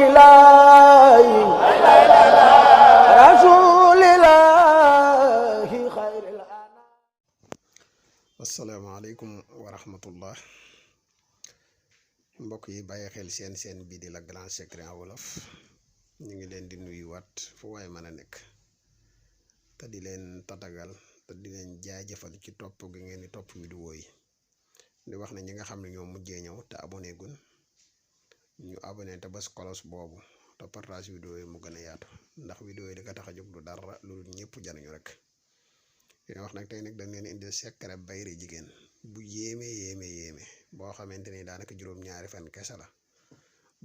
الله رسول الله خير الأنام. السلام عليكم ورحمة الله. mbokk yi bàyyi xel seen bii di la grand secret en wolof ñu ngi leen di nuyuwaat fu waay mën a nekk te di leen tatagal te di leen jaajëfal ci topp gi ngeen di topp vidéo yi di wax ne ñi nga xam ne ñoo mujjee ñëw te abonné gun ñu abonné te bës kolos boobu te partage vidéo yi mu gën a yaatu ndax vidéo yi di ko tax a jóg du dara loolu ñëpp jariñu rek dina wax nag tey nag dañ leen indil secret bayre jigéen bu yéeme boo xamante ni daanaka juróom-ñaari fan kese la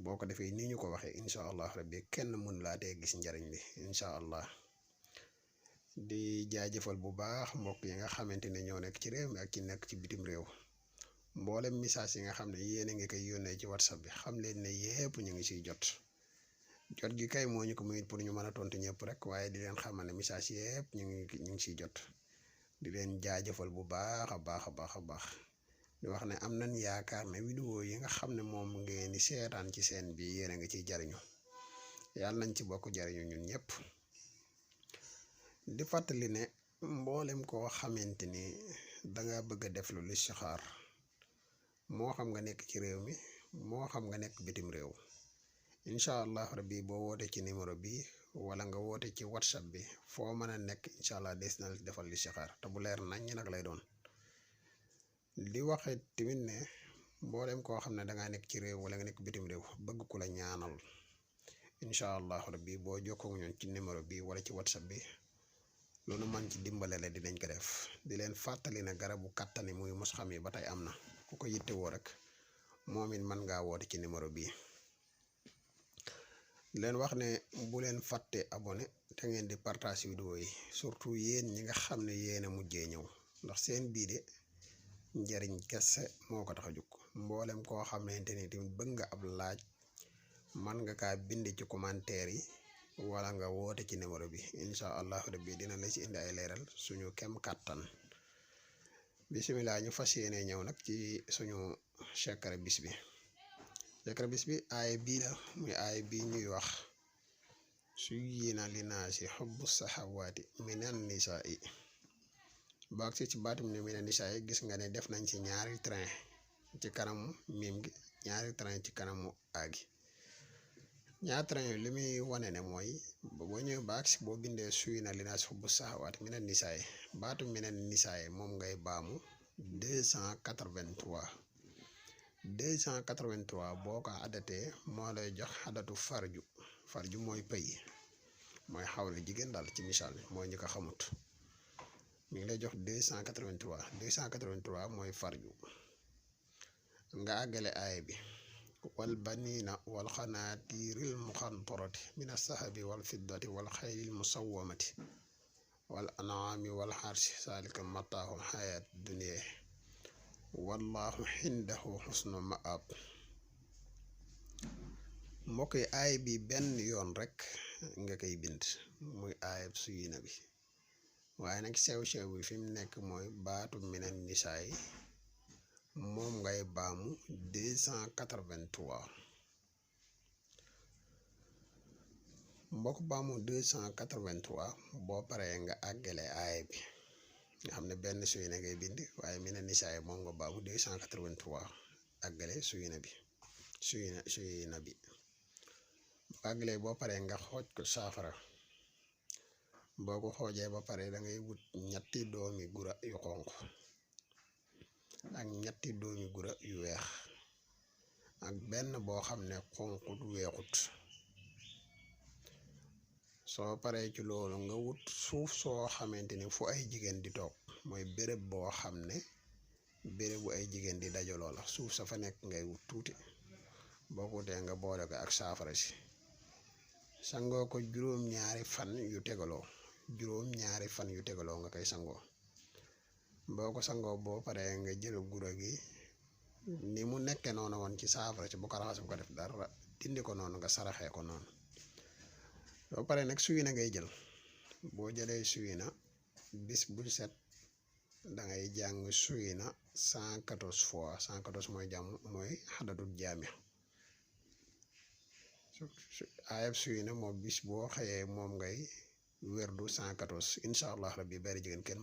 boo ko defee ni ñu ko waxee incha allah rabbi kenn mën laa tee gis njariñ li incha allah. di jaajëfal bu baax mbokk yi nga xamante ne ñoo nekk ci réew mi ak ci nekk ci bitim réew mboolem message yi nga xam ne yéen a ngi koy yónnee ci whatsapp bi xam leen ne yépp ñu ngi siy jot gi kay moo ñu ko muy pour ñu mën a tontu ñëpp rek waaye di leen xamal ne message yépp ñu ngi siy jot di leen jaajëfal bu baax a baax di wax ne am nañ yaakaar ne vidéo yi nga xam ne moom ngeen di seetaan ci seen bi yéen a ngi ciy jariñu yàlla nañ ci bokk jariñu ñun ñëpp. di fàttali ne mboolem koo xamante ni danga bëgg a def lu listixaar moo xam nga nekk ci réew mi moo xam nga nekk bitim réew incha allah rabbi boo woote ci numéro bi wala nga woote ci whatsapp bi foo mën a nekk incha allah des na defal listixaar te bu leer nañ ñi nag lay doon. di waxe tamit ne mboolem koo xam ne dangaa nekk ci réew wala nga nekk bitim réew bëgg ku la ñaanal incha allah rabbi boo jokkoo ñoon ci numéro bi wala ci whatsapp bi loolu man ci dimbale la dinañ ko def. di leen fàttali ne garabu kattani muy mos xam yi ba tey am na ku ko yittewoo rek moom it mën ngaa woote ci numéro bii. leen wax ne bu leen fàtte abonné te ngeen di partage vidéo yi surtout yéen ñi nga xam ne yéen a mujjee ñëw ndax seen bii de njariñ kese moo ko tax a jóg. mboolem koo xamante ni tamit bëgg nga ab laaj man nga kaa bind ci commentaire yi wala nga woote ci numéro bi incha allahu rabbi dina la ci indi ay leeral suñu kem kàttan. bisimilah ñu fas yéene ñëw nag ci suñu secret bis bi. secret bis bi aay bii la muy aay bii ñuy wax suyyina linaasi xubbu saxawaati minan nisaa'i baag si ci baatum ne minan nisaa'i gis nga ne def nañ ci ñaari train ci kanamu miim gi ñaari train ci kanamu aagi ñaari train li muy wane ne mooy boo ñëwee baag si boo bindee suyyina linaasi xubbu saxawaati minan nisaa'i baatum minan nisaa'i moom ngay baamu 283 boo ko adatee moo lay jox adatu farju mooy pëy mooy xawle jigéen daal ci misaal mooy ñi ko xamut mi ngi lay jox 283 mooy farju. nga àggale aaya bi wal baniina wal xanaatiiril muxantarati mina sahabi wal fiddati wal xaylil musawwamati wal anaami wal xarsi saalika mataaxul xayaat dunya wallahu xindahu xusnu maab. mbokk yi aay bi benn yoon rek nga koy bind muy aayab suyina bi waaye nag sew-sew bi fi mu nekk mooy baatu minan nisaay moom ngay baamu 283 mbokk baamu 283 boo paree nga àggale aay bi nga xam ne benn suyina ngay bind waaye minan nisaay moom nga baamu 283 àggale suyina bi àggale boo paree nga xooj ko saafara boo ko xoojee ba pare da ngay wut ñetti doomi gura yu xonq ak ñetti doomi gura yu weex ak benn boo xam ne xonqut weexut. soo paree ci loolu nga wut suuf soo xamante ni fu ay jigéen di toog mooy béréb boo xam ne bérébu ay jigéen di dajaloo la suuf sa fa nekk ngay wut tuuti boo ko wutee nga boole ko ak saafara si sangoo ko juróom-ñaari fan yu tegaloo nga koy sangoo. boo ko sangoo boo paree nga jël gura gi ni mu nekkee noonu woon ci saafara si bu ko raxas bu ko def dara dindi ko noonu nga saraxee ko noonu. boo paree nag suyina ngay jël boo jëlee suyina bis bu set dangay jàng suyina 114 fois 114 mooy xadatul jaami ayab suy ne moom bis boo xëyee moom ngay werdu 114 incha allah rabbi Bayre Djiguèn kenn